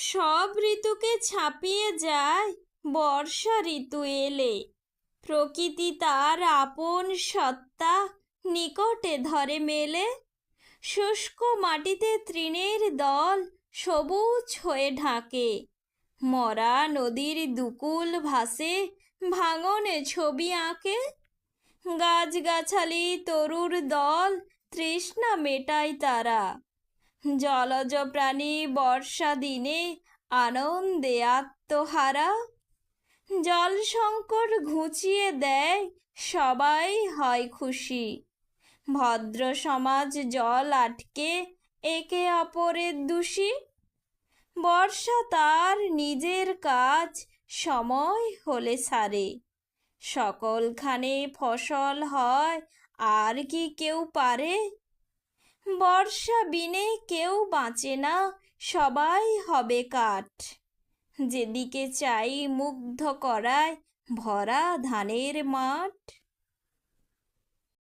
সব ঋতুকে ছাপিয়ে যায় বর্ষা ঋতু এলে। প্রকৃতি তার আপন সত্তা নিকটে ধরে মেলে। শুষ্ক মাটিতে তৃণের দল সবুজ হয়ে ঢাকে। মরা নদীর দুকুল ভাসে ভাঙনে ছবি আঁকে। গাছগাছালি তরুর দল তৃষ্ণা মেটায় তারা। জলজ প্রাণী বর্ষা দিনে আনন্দে আত্মহারা। জল সংকট ঘুচিয়ে দেয়, সবাই হয় খুশি। ভদ্র সমাজ জল আটকে একে অপরের দোষী। বর্ষা তার নিজের কাজ সময় হলে সারে। সকলখানে ফসল হয়, আর কি কেউ পারে? বর্ষা বিনে কেউ বাঁচে না, সবাই হবে কাঠ। যেদিকে চাই মুগ্ধ করায় ভরা ধানের মাঠ।